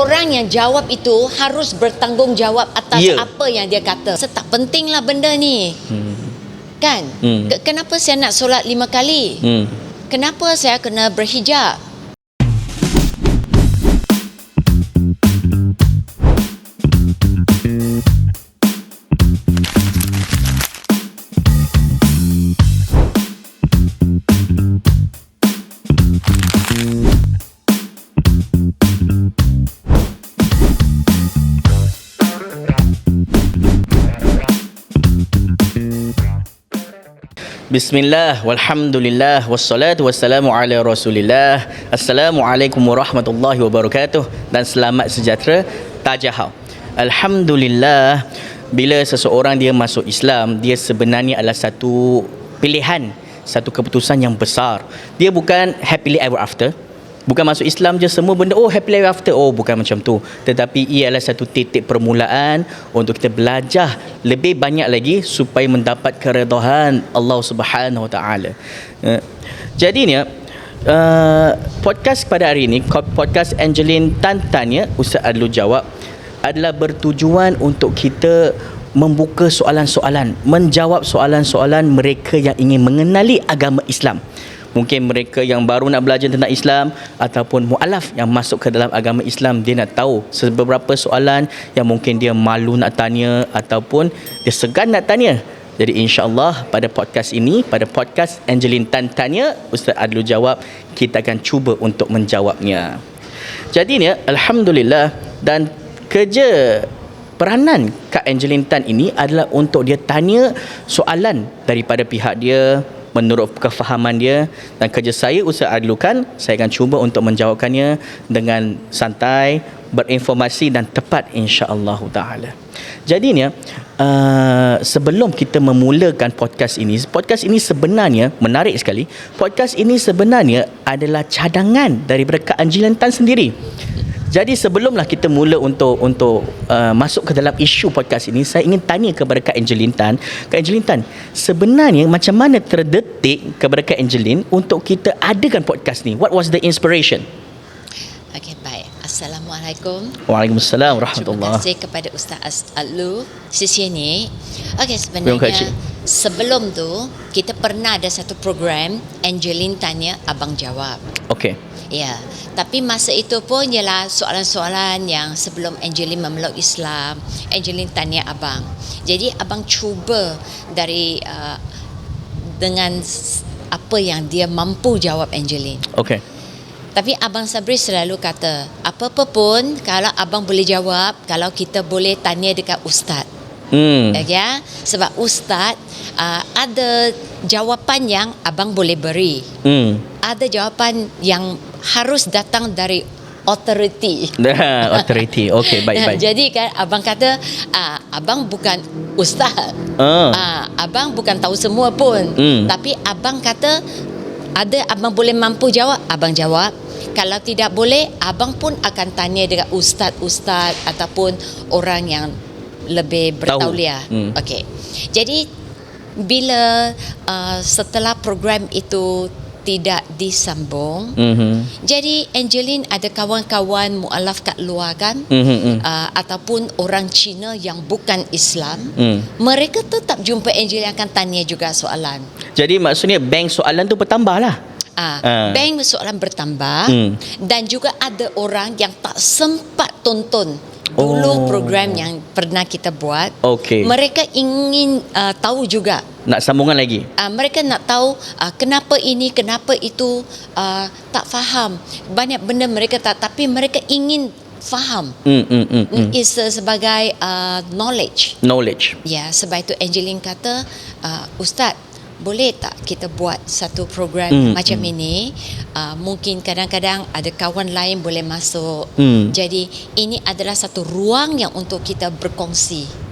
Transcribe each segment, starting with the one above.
orang yang jawab itu harus bertanggungjawab atas apa yang dia kata. Tak pentinglah benda ni. Kan? Kenapa saya nak solat 5 kali? Kenapa saya kena berhijab? Bismillah, walhamdulillah, wassalatu wassalamu ala rasulillah. Assalamualaikum warahmatullahi wabarakatuh. Dan selamat sejahtera Tajahau. Alhamdulillah, bila seseorang dia masuk Islam, dia sebenarnya adalah satu pilihan, satu keputusan yang besar. Dia bukan happily ever after. Bukan masuk Islam je semua benda happily ever after. Bukan macam tu. Tetapi ia adalah satu titik permulaan untuk kita belajar lebih banyak lagi supaya mendapat keredaan Allah Subhanahu Wa Taala. Jadinya podcast pada hari ini, podcast Angeline Tan Tanya Ustaz Adlu Jawab, adalah bertujuan untuk kita membuka soalan-soalan, menjawab soalan-soalan mereka yang ingin mengenali agama Islam. Mungkin mereka yang baru nak belajar tentang Islam, ataupun mu'alaf yang masuk ke dalam agama Islam, dia nak tahu beberapa soalan yang mungkin dia malu nak tanya ataupun dia segan nak tanya. Jadi insya-Allah pada podcast ini, pada podcast Angeline Tan Tanya Ustaz Adlu Jawab, kita akan cuba untuk menjawabnya. Jadinya alhamdulillah, dan kerja peranan Kak Angeline Tan ini adalah untuk dia tanya soalan daripada pihak dia menurut kefahaman dia, dan kerja saya Ustaz Adlu saya akan cuba untuk menjawabkannya dengan santai, berinformasi dan tepat insya-Allah taala. Jadinya sebelum kita memulakan podcast ini sebenarnya menarik sekali. Podcast ini sebenarnya adalah cadangan daripada Kak Angeline Tan sendiri. Jadi sebelumlah kita mula untuk masuk ke dalam isu podcast ini, saya ingin tanya kepada Kak Angeline Tan. Kak Angeline Tan, sebenarnya macam mana terdetik kepada Kak Angeline untuk kita adakan podcast ni? What was the inspiration? Okey, baik. Assalamualaikum. Waalaikumsalam warahmatullahi. Terima kasih kepada Ustaz Adlu di sini. Okey, sebenarnya sebelum tu kita pernah ada satu program Angeline Tanya Abang Jawab. Okey. Ya, tapi masa itu pun ialah soalan-soalan yang sebelum Angeline memeluk Islam, Angeline tanya abang. Jadi abang cuba dari dengan apa yang dia mampu jawab Angeline. Okey. Tapi Abang Sabri selalu kata, apa-apa pun kalau abang boleh jawab, kalau kita boleh tanya dekat ustaz. Ya, sebab ustaz ada jawapan yang abang boleh beri. Ada jawapan yang harus datang dari authority. Authority. Okey, baik. Jadi kan abang kata abang bukan ustaz. Abang bukan tahu semua pun. Tapi abang kata ada abang boleh mampu jawab, abang jawab. Kalau tidak boleh, abang pun akan tanya dekat ustaz-ustaz ataupun orang yang lebih bertauliah. Okey. Jadi bila setelah program itu tidak disambung, jadi Angeline ada kawan-kawan mualaf kat luar kan, ataupun orang Cina yang bukan Islam, mereka tetap jumpa Angeline akan tanya juga soalan. Jadi maksudnya bank soalan tu bertambah lah. Bank soalan bertambah, dan juga ada orang yang tak sempat tonton dulu program yang pernah kita buat. Mereka ingin tahu juga, nak sambungan lagi. Mereka nak tahu kenapa ini, kenapa itu, tak faham. Banyak benda mereka tak, tapi mereka ingin faham. Is sebagai knowledge. Ya, sebab itu Angeline kata, Ustaz, boleh tak kita buat satu program macam ini? Mungkin kadang-kadang ada kawan lain boleh masuk. Jadi ini adalah satu ruang yang untuk kita berkongsi.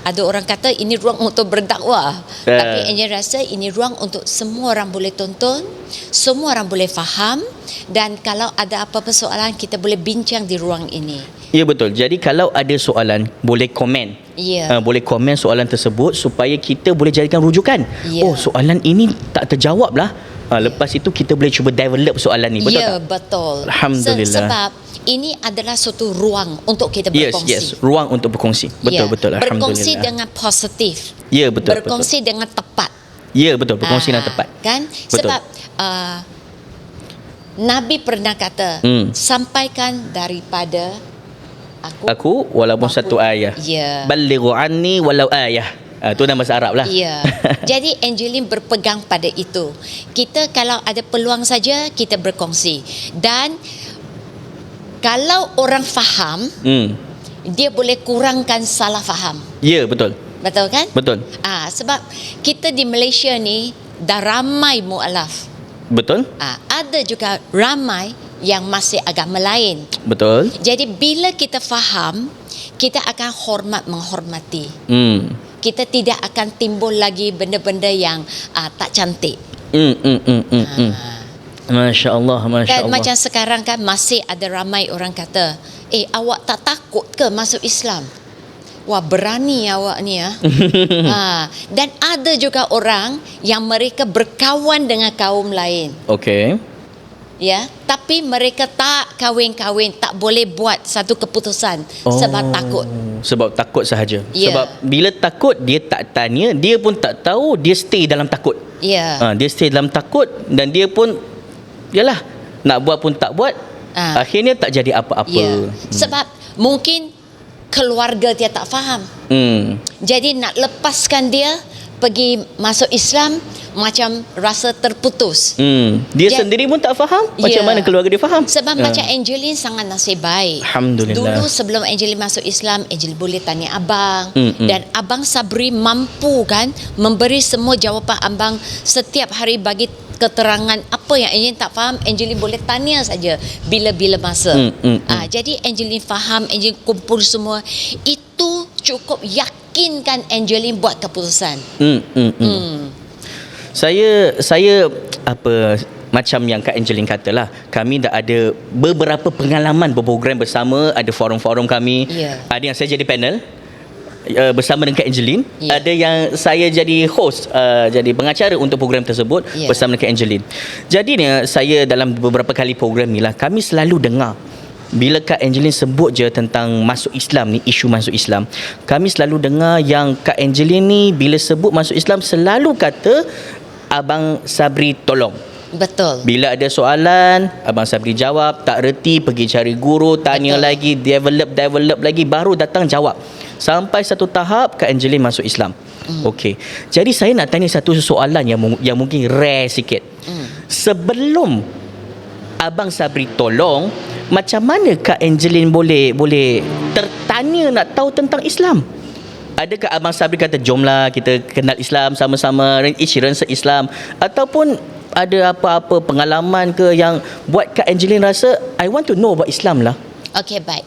Ada orang kata ini ruang untuk berdakwah, tapi Angel rasa ini ruang untuk semua orang boleh tonton, semua orang boleh faham, dan kalau ada apa-apa soalan kita boleh bincang di ruang ini. Ya, betul. Jadi kalau ada soalan boleh komen. Boleh komen soalan tersebut supaya kita boleh jadikan rujukan. Soalan ini tak terjawab lah. Lepas itu kita boleh cuba develop soalan ni, betul Ya, tak? betul. Alhamdulillah. Sebab ini adalah suatu ruang untuk kita berkongsi. Yes, ruang untuk berkongsi. Betul, Ya, betul. Alhamdulillah. berkongsi dengan positif. Ya, betul, Berkongsi dengan tepat. Ya, betul. Berkongsi dengan tepat. Kan? Betul. Sebab Nabi pernah kata, sampaikan daripada Aku walaupun satu ayah. Ya. Balighu anni walau ayah. Tu nama bahasa Arab lah. Ya. Jadi Angeline berpegang pada itu. Kita kalau ada peluang saja kita berkongsi. Dan kalau orang faham, dia boleh kurangkan salah faham. Ya, betul. Betul kan? Betul. Sebab kita di Malaysia ni dah ramai mualaf. Betul. Ada juga ramai yang masih agama lain. Betul. Jadi bila kita faham, kita akan menghormati. Kita tidak akan timbul lagi benda-benda yang tak cantik. Masya Allah, Masya Kan, Allah. macam sekarang kan masih ada ramai orang kata, awak tak takut ke masuk Islam? Wah, berani awak ni ya. Dan ada juga orang yang mereka berkawan dengan kaum lain. Okey. Ya, tapi mereka tak kahwin-kahwin, tak boleh buat satu keputusan sebab takut. Sebab takut sahaja. Ya. Sebab bila takut dia tak tanya, dia pun tak tahu, dia stay dalam takut. Ya. Dia stay dalam takut dan dia pun yalah, nak buat pun tak buat. Akhirnya tak jadi apa-apa. Ya. Sebab mungkin keluarga dia tak faham. Jadi nak lepaskan dia pergi masuk Islam macam rasa terputus. Dia sendiri pun tak faham. Macam mana keluarga dia faham? Sebab macam Angeline sangat nasib baik. Alhamdulillah. Dulu sebelum Angeline masuk Islam, Angeline boleh tanya abang. Dan Abang Sabri mampu kan memberi semua jawapan abang setiap hari, bagi keterangan apa yang Angeline tak faham, Angeline boleh tanya saja bila-bila masa. Jadi Angeline faham, Angeline kumpul semua. Itu cukup yakinkan Angeline buat keputusan. Saya apa macam yang Kak Angeline katalah, kami dah ada beberapa pengalaman berprogram bersama, ada forum-forum kami. Ada yang saya jadi panel bersama dengan Kak Angeline. Ada yang saya jadi host, jadi pengacara untuk program tersebut bersama dengan Kak Angeline. Jadinya saya dalam beberapa kali program ni lah, kami selalu dengar bila Kak Angeline sebut je tentang masuk Islam ni, isu masuk Islam, kami selalu dengar yang Kak Angeline ni bila sebut masuk Islam selalu kata Abang Sabri tolong. Betul. Bila ada soalan, Abang Sabri jawab, tak reti pergi cari guru, tanya lagi, develop lagi, baru datang jawab. Sampai satu tahap Kak Angeline masuk Islam. Okey. Jadi saya nak tanya satu soalan yang mungkin rare sikit. Sebelum Abang Sabri tolong, macam mana Kak Angeline boleh tertanya nak tahu tentang Islam? Adakah Abang Sabri kata jomlah kita kenal Islam sama-sama, isyarat se-Islam, ataupun ada apa-apa pengalaman ke yang buat Kak Angeline rasa I want to know about Islam lah? Okey, baik.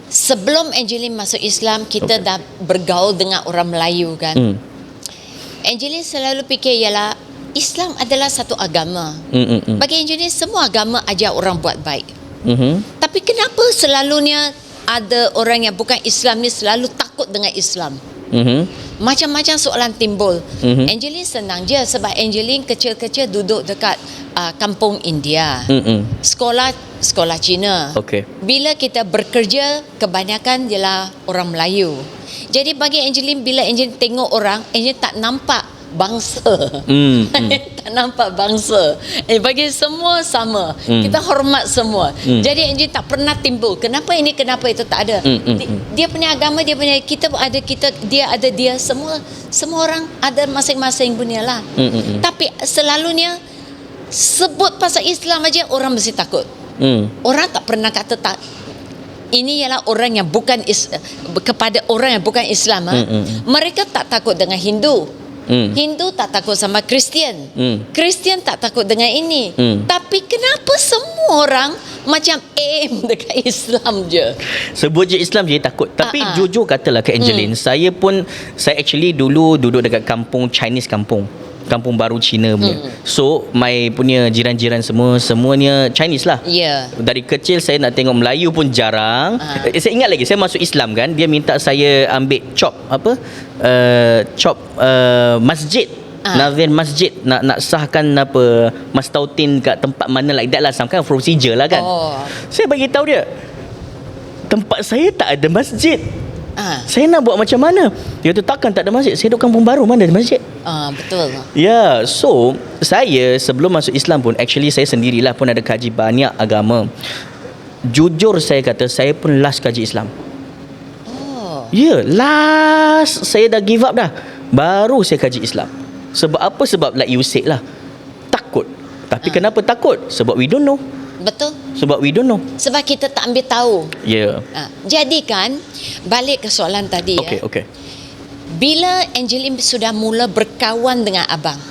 Sebelum Angeline masuk Islam, kita dah bergaul dengan orang Melayu kan. Angeline selalu fikir ialah Islam adalah satu agama. Bagi Angeline semua agama ajar orang buat baik. Tapi kenapa selalunya ada orang yang bukan Islam ni selalu takut dengan Islam? Macam-macam soalan timbul. Angeline senang je sebab Angeline kecil-kecil duduk dekat kampung India. Sekolah Cina. Bila kita bekerja, kebanyakan ialah orang Melayu. Jadi bagi Angeline, bila Angeline tengok orang, Angeline tak nampak bangsa. Tak nampak bangsa. Bagi semua sama. Kita hormat semua. Jadi Angeline tak pernah timbul kenapa ini, kenapa itu, tak ada. Dia punya agama, dia punya, kita ada kita, dia ada dia, semua orang ada masing-masing punya lah. Tapi selalunya sebut pasal Islam aja orang mesti takut. Orang tak pernah kata tak. Ini ialah orang yang bukan kepada orang yang bukan Islam. Mereka tak takut dengan Hindu. Hindu tak takut sama Kristian. Kristian tak takut dengan ini. Tapi kenapa semua orang macam aim dekat Islam je? Sebut je Islam je takut. Tapi jujur katalah Kak Angeline, saya actually dulu duduk dekat kampung Chinese, kampung baru Cina punya. So my punya jiran-jiran semuanya Chinese lah. Dari kecil saya nak tengok Melayu pun jarang. Saya ingat lagi saya masuk Islam kan, dia minta saya ambil chop masjid nazir masjid, nak sahkan apa mastautin kat tempat mana like that lah, some kind of procedure lah kan. Saya bagi tahu dia, tempat saya tak ada masjid. Saya nak buat macam mana? Dia tu takkan tak ada masjid. Saya duduk kampung baru, mana ada masjid? Betul. Ya, so saya sebelum masuk Islam pun, actually saya sendirilah pun ada kaji banyak agama. Jujur saya kata, saya pun last kaji Islam. Ya, last saya dah give up dah. Baru saya kaji Islam. Sebab apa? Sebab like you said lah, takut. Tapi kenapa takut? Sebab we don't know. Betul. Sebab we don't know. Sebab kita tak ambil tahu. Ya. Jadi kan, balik ke soalan tadi. Okay. Bila Angeline sudah mula berkawan dengan abang,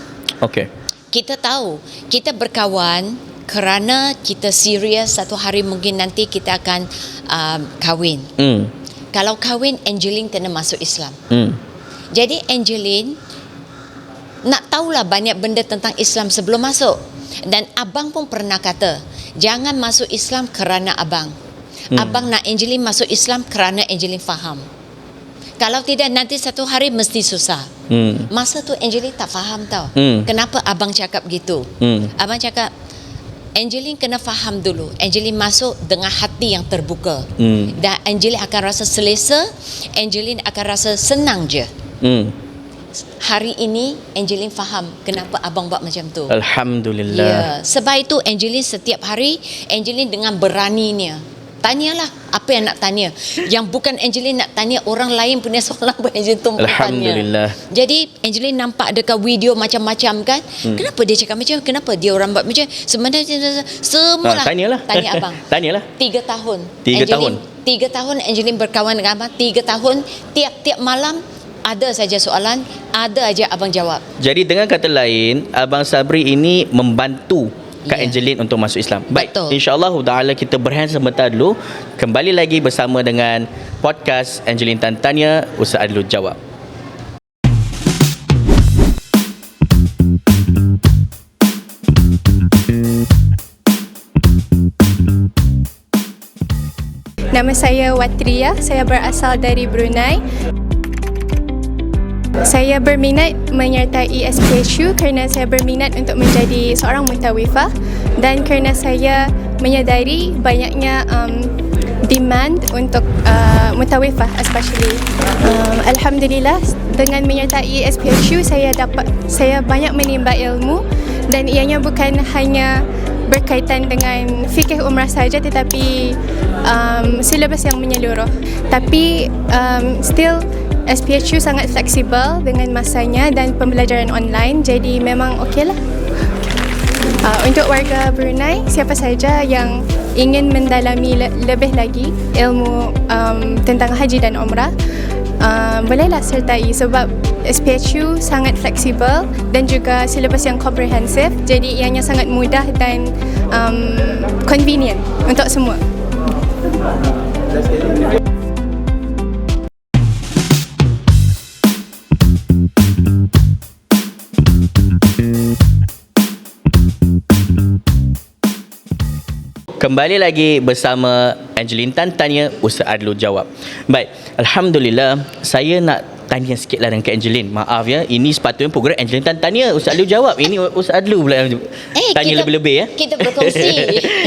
kita tahu kita berkawan kerana kita serius satu hari mungkin nanti kita akan kahwin. Kalau kahwin, Angeline kena masuk Islam. Jadi Angeline nak tahulah banyak benda tentang Islam sebelum masuk. Dan abang pun pernah kata, jangan masuk Islam kerana abang. Abang nak Angeline masuk Islam kerana Angeline faham. Kalau tidak, nanti satu hari mesti susah. Masa tu Angeline tak faham tau. Kenapa abang cakap gitu? Abang cakap, Angeline kena faham dulu. Angeline masuk dengan hati yang terbuka. Dan Angeline akan rasa selesa. Angeline akan rasa senang je. Hari ini Angeline faham kenapa abang buat macam tu. Alhamdulillah. Ya, sebab itu Angeline setiap hari, Angeline dengan beraninya tanyalah apa yang nak tanya. Yang bukan Angeline nak tanya, orang lain punya soalan pun Angeline tu tanya. Alhamdulillah. Jadi Angeline nampak dekat video macam-macam kan. Kenapa dia cakap macam, kenapa dia orang buat macam, sebenarnya semualah tanya abang. Tanyalah. 3 tahun. 3 tahun. 3 tahun Angeline berkawan dengan abang. 3 tahun tiap-tiap malam ada saja soalan, ada aja abang jawab. Jadi dengan kata lain, Abang Sabri ini membantu Kak Angeline untuk masuk Islam. Baik, insya-Allah taala kita berhenti sebentar dulu. Kembali lagi bersama dengan podcast Angeline Tan Tanya, Ustaz Adlu Jawab. Nama saya Watria, saya berasal dari Brunei. Saya berminat menyertai SPHU kerana saya berminat untuk menjadi seorang mutawifah dan kerana saya menyadari banyaknya demand untuk mutawifah especially. Alhamdulillah, dengan menyertai SPHU saya banyak menimba ilmu, dan ianya bukan hanya berkaitan dengan fikih umrah saja, tetapi silabus yang menyeluruh. Tapi still SPHU sangat fleksibel dengan masanya dan pembelajaran online, jadi memang okeylah. Untuk warga Brunei, siapa saja yang ingin mendalami lebih lagi ilmu tentang haji dan umrah, bolehlah sertai sebab SPHU sangat fleksibel dan juga silabus yang komprehensif, jadi ianya sangat mudah dan convenient untuk semua. Kembali lagi bersama Angeline Tan Tanya, Ustaz Adlu Jawab. Baik, Alhamdulillah, saya nak tanya sikit lah dengan Kak Angeline. Maaf ya, ini sepatutnya program Angeline Tan Tanya, Ustaz Adlu Jawab. Ini Ustaz Adlu pula tanya lebih-lebih ya. Kita berkongsi.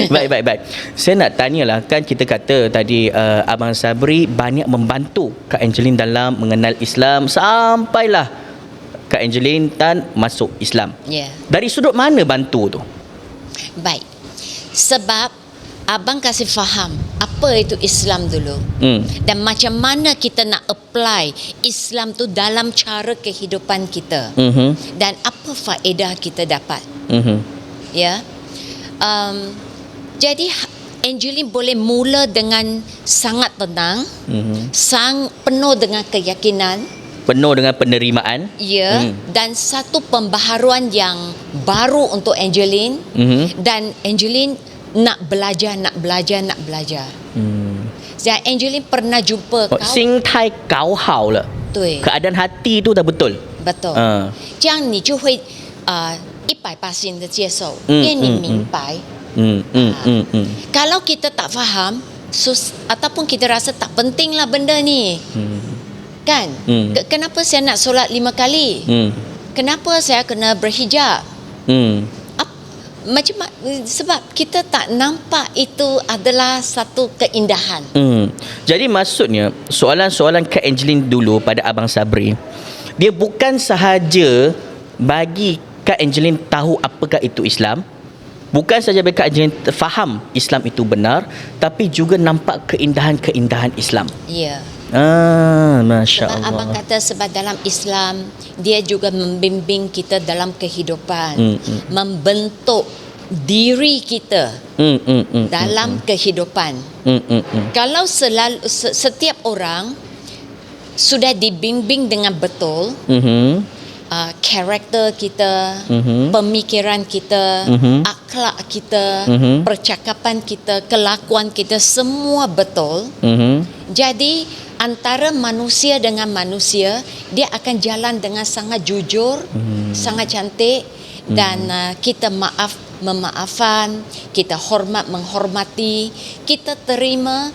Baik. Saya nak tanyalah, kan kita kata tadi Abang Sabri banyak membantu Kak Angeline dalam mengenal Islam sampailah Kak Angeline Tan masuk Islam. Dari sudut mana bantu tu? Baik. Sebab abang kasih faham apa itu Islam dulu. Dan macam mana kita nak apply Islam tu dalam cara kehidupan kita. Dan apa faedah kita dapat. Ya. Jadi Angeline boleh mula dengan sangat tenang, penuh dengan keyakinan, penuh dengan penerimaan. Ya, dan satu pembaharuan yang baru untuk Angeline. Dan Angeline nak belajar. Jadi Angeline pernah jumpa kau. Sing tai kau hao le. Keadaan hati tu dah betul. Betul. 这样你就会100%的接受，因为你明白。Kalau kita tak faham, ataupun kita rasa tak penting lah benda ni. Kan? Kenapa saya nak solat 5 kali? kenapa saya kena berhijab? Sebab kita tak nampak itu adalah satu keindahan. Jadi maksudnya soalan-soalan Kak Angeline dulu pada Abang Sabri, dia bukan sahaja bagi Kak Angeline tahu apakah itu Islam, bukan saja bagi Kak Angeline faham Islam itu benar, tapi juga nampak keindahan-keindahan Islam. Ya. Masya Sebab Allah. abang kata sebab dalam Islam dia juga membimbing kita dalam kehidupan, membentuk diri kita dalam kehidupan. Kalau setiap orang sudah dibimbing dengan betul, karakter kita, pemikiran kita, akhlak kita, percakapan kita, kelakuan kita, semua betul. Jadi antara manusia dengan manusia, dia akan jalan dengan sangat jujur, sangat cantik, dan kita memaafkan, kita hormat menghormati, kita terima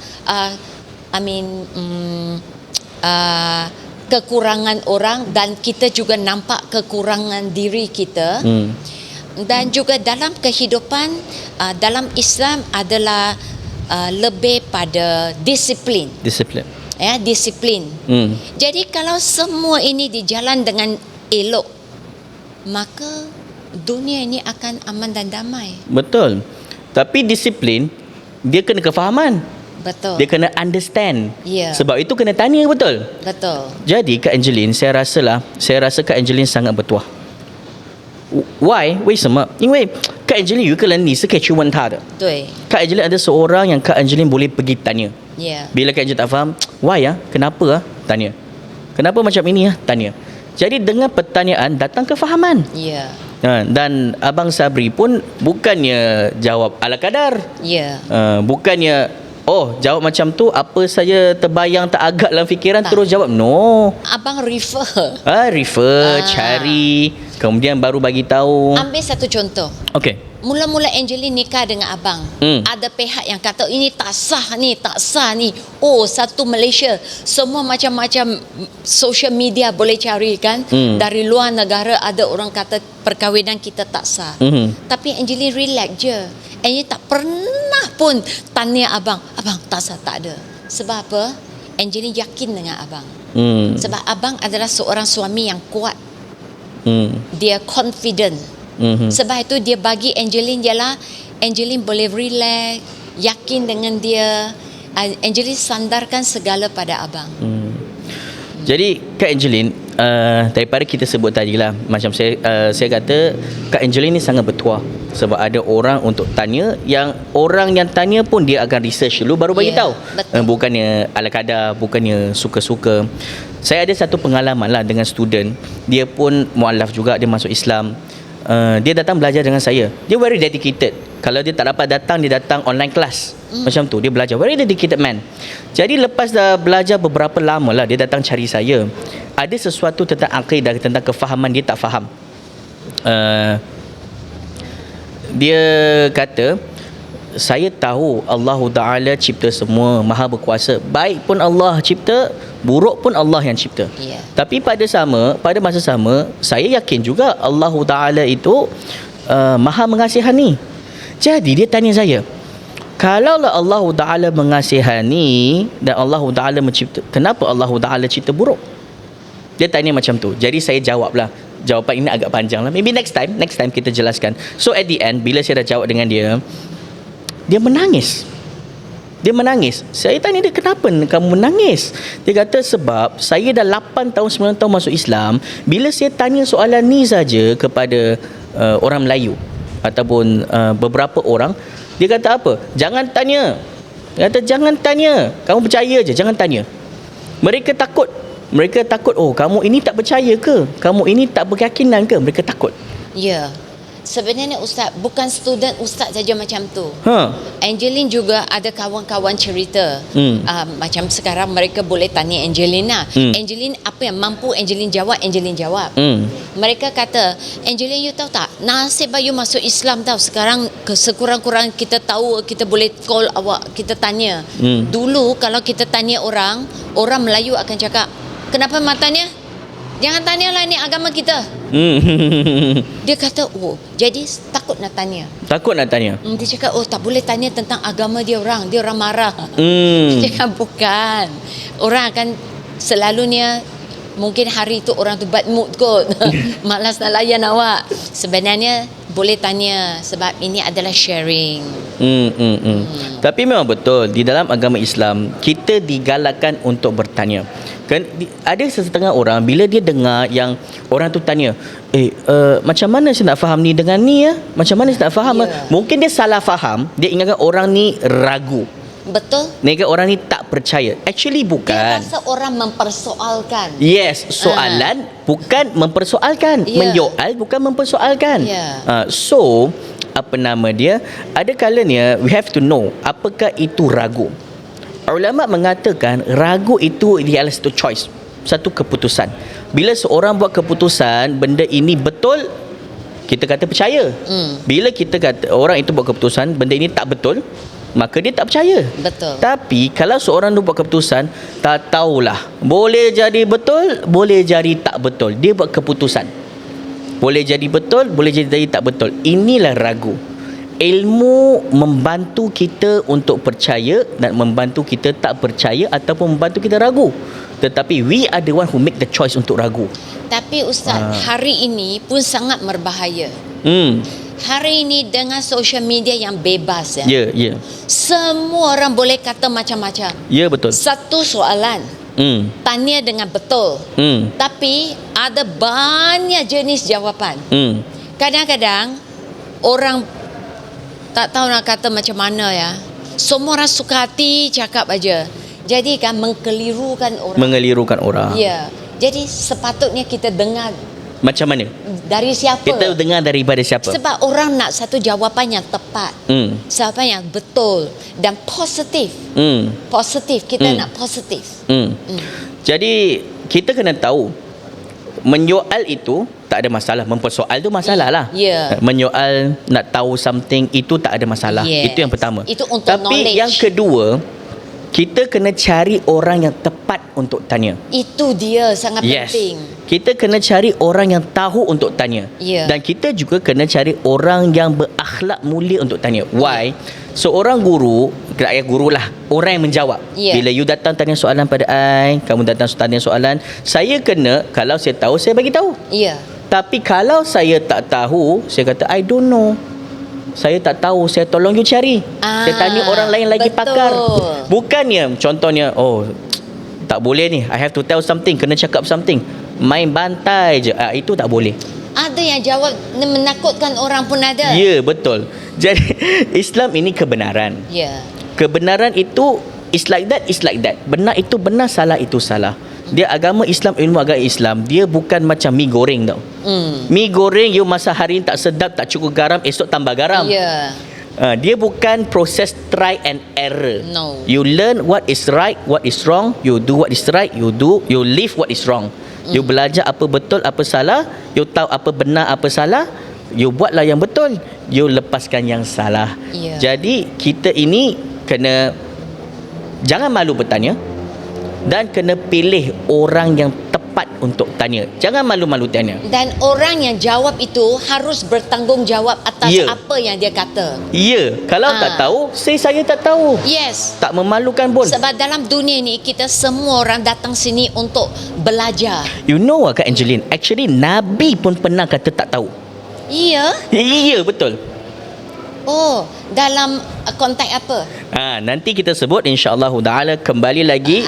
kekurangan orang, dan kita juga nampak kekurangan diri kita. Dan juga dalam kehidupan dalam Islam adalah lebih pada disiplin. Disiplin. Jadi kalau semua ini dijalan dengan elok, maka dunia ini akan aman dan damai. Betul. Tapi disiplin dia kena kefahaman. Betul. Dia kena understand. Ya. Sebab itu kena tanya betul. Betul. Jadi Kak Angeline, saya rasa Kak Angeline sangat bertuah. Why? 为什么？因为 Kak Angeline 有一个人你是可以去问他的。对。 Kak Angeline ada seorang yang Kak Angeline boleh pergi tanya. Ya. Bila Kak Angeline tak faham, why kenapa tanya. Kenapa macam ini tanya. Jadi dengan pertanyaan datang kefahaman. Ya. Dan Abang Sabri pun bukannya jawab ala kadar. Ya. Bukannya jawab macam tu, apa saja terbayang tak agak dalam fikiran Tak. terus jawab. No. Abang refer. Cari, kemudian baru bagi tahu. Ambil satu contoh. Okey. Mula-mula Angeline nikah dengan abang, ada pihak yang kata ini tak sah ni. Satu Malaysia, semua macam-macam social media boleh cari kan. Dari luar negara ada orang kata perkahwinan kita tak sah. Tapi Angeline relax je. Angeline tak pernah pun tanya abang tak sah, tak ada. Sebab apa? Angeline yakin dengan abang. Sebab abang adalah seorang suami yang kuat. Dia confident. Sebab itu dia bagi Angeline Angeline boleh relax, yakin dengan dia. Angeline sandarkan segala pada abang. Jadi Kak Angeline, daripada kita sebut tadi lah, macam saya kata Kak Angeline ni sangat bertuah. Sebab ada orang untuk tanya, yang orang yang tanya pun dia akan research dulu baru bagi tahu. Bukannya ala kadar, bukannya suka-suka. Saya ada satu pengalaman lah dengan student. Dia pun mualaf juga, dia masuk Islam. Dia datang belajar dengan saya. Dia very dedicated. Kalau dia tak dapat datang, dia datang online class. Macam tu, dia belajar. Very dedicated man. Jadi lepas dah belajar beberapa lama lah, dia datang cari saya. Ada sesuatu tentang akidah, tentang kefahaman dia tak faham. Dia kata, saya tahu Allah Ta'ala cipta semua, maha berkuasa. Baik pun Allah cipta, buruk pun Allah yang cipta. Tapi pada masa sama, saya yakin juga Allah Ta'ala itu maha mengasihani. Jadi dia tanya saya, kalaulah Allah Ta'ala mengasihani dan Allah Ta'ala mencipta, kenapa Allah Ta'ala cipta buruk? Dia tanya macam tu. Jadi saya jawablah. Jawapan ini agak panjang lah. Maybe next time kita jelaskan. So at the end, bila saya dah jawab dengan dia, dia menangis. Saya tanya dia, kenapa kamu menangis? Dia kata, sebab saya dah 8 tahun 9 tahun masuk Islam. Bila saya tanya soalan ni saja kepada orang Melayu ataupun beberapa orang, dia kata apa? Jangan tanya. Dia kata jangan tanya. Kamu percaya je, jangan tanya. Mereka takut, kamu ini tak percaya ke? Kamu ini tak berkeyakinan ke? Mereka takut. Ya. Sebenarnya Ustaz, bukan student Ustaz saja macam tu. Angeline juga ada kawan-kawan cerita. Macam sekarang mereka boleh tanya Angeline lah. Angeline apa yang mampu Angeline jawab. Mereka kata, Angeline, you tahu tak, nasib you masuk Islam tahu. Sekarang sekurang-kurang kita tahu, kita boleh call awak, kita tanya. Dulu kalau kita tanya orang Melayu akan cakap, kenapa mak tanya? Jangan tanyalah, ni agama kita. Dia kata, oh, jadi takut nak tanya. Takut nak tanya. Dia cakap, oh, tak boleh tanya tentang agama dia orang marah. Dia cakap, bukan. Orang akan selalunya, mungkin hari tu orang tu bad mood kot. Malas nak layan awak. Sebenarnya boleh tanya sebab ini adalah sharing. Tapi memang betul di dalam agama Islam kita digalakkan untuk bertanya. Kan ada setengah orang bila dia dengar yang orang tu tanya, macam mana saya nak faham ni dengan ni ya? Macam mana saya nak faham? Mungkin dia salah faham, dia ingatkan orang ni ragu. Betul? Nega orang ni tak percaya. Actually bukan. Dia rasa orang mempersoalkan. Yes, soalan bukan mempersoalkan. Menyoal bukan mempersoalkan. So, apa nama dia? Ada kalanya we have to know apakah itu ragu. Ulama mengatakan ragu itu ialah satu choice, satu keputusan. Bila seorang buat keputusan benda ini betul, kita kata percaya. Bila kita kata orang itu buat keputusan benda ini tak betul, maka dia tak percaya. Betul. Tapi kalau seorang tu buat keputusan, tak tahulah, boleh jadi betul, boleh jadi tak betul. Dia buat keputusan. Boleh jadi betul, boleh jadi tak betul. Inilah ragu. Ilmu membantu kita untuk percaya dan membantu kita tak percaya ataupun membantu kita ragu. Tetapi we are the one who make the choice untuk ragu. Tapi Ustaz, hari ini pun sangat berbahaya. Hari ini dengan social media yang bebas ya. Ya. Semua orang boleh kata macam-macam. Ya, betul. Satu soalan. Tanya dengan betul. Tapi ada banyak jenis jawapan. Kadang-kadang orang tak tahu nak kata macam mana ya. Semua orang suka hati cakap aja. Jadi kan mengkelirukan orang. Ya. Jadi sepatutnya kita dengar macam mana? Dari siapa? Kita dengar daripada siapa? Sebab orang nak satu jawapan yang tepat. Jawapan yang betul dan positif. Positif. Kita nak positif. Jadi kita kena tahu menyoal itu tak ada masalah. Mempersoal tu masalah lah. Menyoal, nak tahu something itu tak ada masalah. Itu yang pertama. Itu untuk Tapi knowledge. yang kedua, kita kena cari orang yang tepat untuk tanya. Itu dia sangat penting. Kita kena cari orang yang tahu untuk tanya. Dan kita juga kena cari orang yang berakhlak mulia untuk tanya. Why? Seorang guru, gurulah, orang yang menjawab. Bila you datang tanya soalan pada I, kamu datang tanya soalan, saya kena, kalau saya tahu, saya bagi tahu. Tapi kalau saya tak tahu, saya kata I don't know. Saya tak tahu, saya tolong you cari. Saya tanya orang lain lagi pakar. Bukannya contohnya, oh tak boleh ni, I have to tell something, kena cakap something, main bantai je. Itu tak boleh. Ada yang jawab menakutkan orang pun ada. Ya, betul. Jadi Islam ini kebenaran. Kebenaran itu is like that, is like that. Benar itu benar, salah itu salah. Dia agama Islam, ilmu agama Islam, dia bukan macam mi goreng tau. Mi goreng you masa hari ni tak sedap, tak cukup garam, esok tambah garam. Dia bukan proses try and error. No. You learn what is right, what is wrong, you do what is right, you leave what is wrong. You belajar apa betul, apa salah, you tahu apa benar, apa salah, you buatlah yang betul, you lepaskan yang salah. Jadi kita ini kena jangan malu bertanya dan kena pilih orang yang tepat untuk tanya. Jangan malu-malu tanya. Dan orang yang jawab itu harus bertanggungjawab atas apa yang dia kata. Kalau tak tahu, saya tak tahu. Tak memalukan pun. Sebab dalam dunia ni kita semua orang datang sini untuk belajar. You know Kak Angeline, actually Nabi pun pernah kata tak tahu. Ya, betul. Oh, dalam konteks apa? Nanti kita sebut, insya-Allah taala kembali lagi.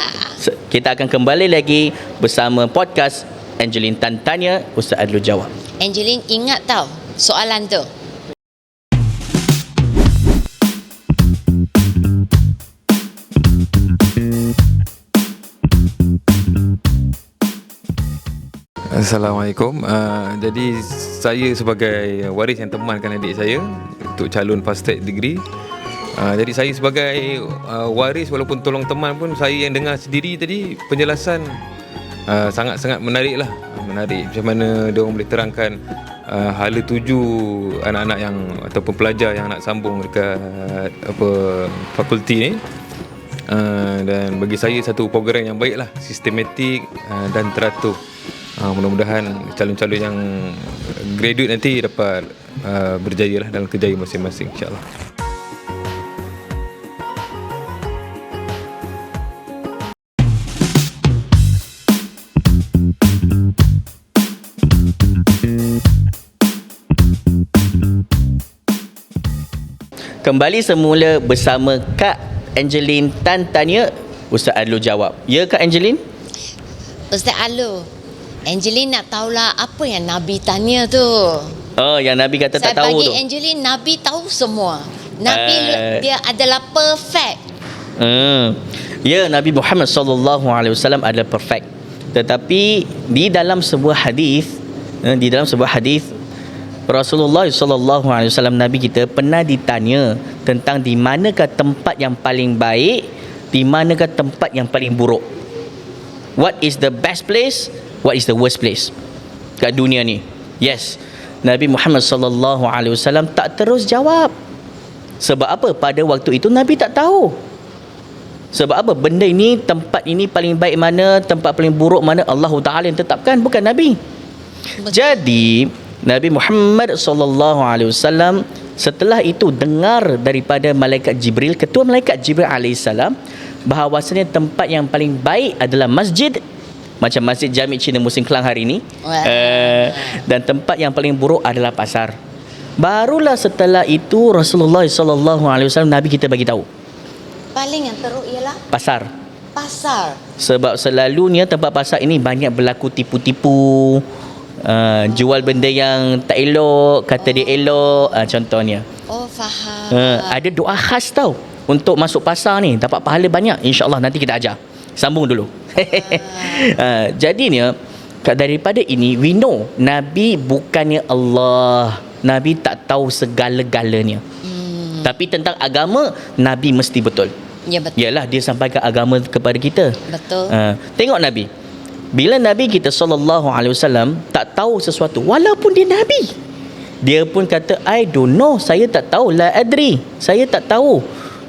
Kita akan kembali lagi bersama podcast Angeline Tan Tanya, Ustaz Adlul Jawab. Angeline ingat tau soalan tu. Assalamualaikum. Jadi saya sebagai waris yang temankan adik saya untuk calon fast track degree. Jadi saya sebagai waris walaupun tolong teman pun, saya yang dengar sendiri tadi penjelasan sangat-sangat menarik lah. Menarik macam mana dia orang boleh terangkan hala tuju anak-anak yang ataupun pelajar yang nak sambung dekat fakulti ni. Dan bagi saya satu program yang baik lah, sistematik dan teratur. Mudah-mudahan calon-calon yang graduate nanti dapat berjaya lah dalam kerjaya masing-masing, insyaAllah. Kembali semula bersama Kak Angeline Tan tanya, Ustaz Adlu jawab. Ya Kak Angeline? Ustaz Alu, Angeline nak tahulah apa yang Nabi tanya tu. Oh, yang Nabi kata Saya tak tahu bagi tu. Angeline, Nabi tahu semua. Nabi dia adalah perfect. Ya, Nabi Muhammad sallallahu alaihi wasallam adalah perfect. Tetapi di dalam sebuah hadis, Rasulullah sallallahu alaihi wasallam, Nabi kita pernah ditanya tentang di manakah tempat yang paling baik, di manakah tempat yang paling buruk. What is the best place? What is the worst place kat dunia ni? Yes, Nabi Muhammad sallallahu alaihi wasallam tak terus jawab. Sebab apa? Pada waktu itu Nabi tak tahu. Sebab apa? Benda ini, tempat ini paling baik mana, tempat paling buruk mana, Allah Taala yang tetapkan, bukan Nabi. Jadi Nabi Muhammad sallallahu alaihi wasallam setelah itu dengar daripada malaikat Jibril, ketua malaikat Jibril alaihissalam, bahawasanya tempat yang paling baik adalah masjid, macam Masjid Jami' Cina Musim Kelang hari ini, dan tempat yang paling buruk adalah pasar. Barulah setelah itu Rasulullah sallallahu alaihi wasallam, Nabi kita bagi tahu Paling yang teruk ialah pasar. pasar. Sebab selalunya tempat pasar ini banyak berlaku tipu-tipu, jual benda yang tak elok, kata dia elok, contohnya. Oh, faham. Ada doa khas tau untuk masuk pasar ni, dapat pahala banyak. InsyaAllah nanti kita ajar. Sambung dulu. Jadinya daripada ini we know Nabi bukannya Allah. Nabi tak tahu segala-galanya. Tapi tentang agama, Nabi mesti betul. Ya, betul. Yalah, dia sampaikan agama kepada kita. Betul. Tengok Nabi. Bila Nabi kita sallallahu alaihi wasallam tak tahu sesuatu, walaupun dia Nabi, dia pun kata, I don't know, saya tak tahu, la adri, saya tak tahu.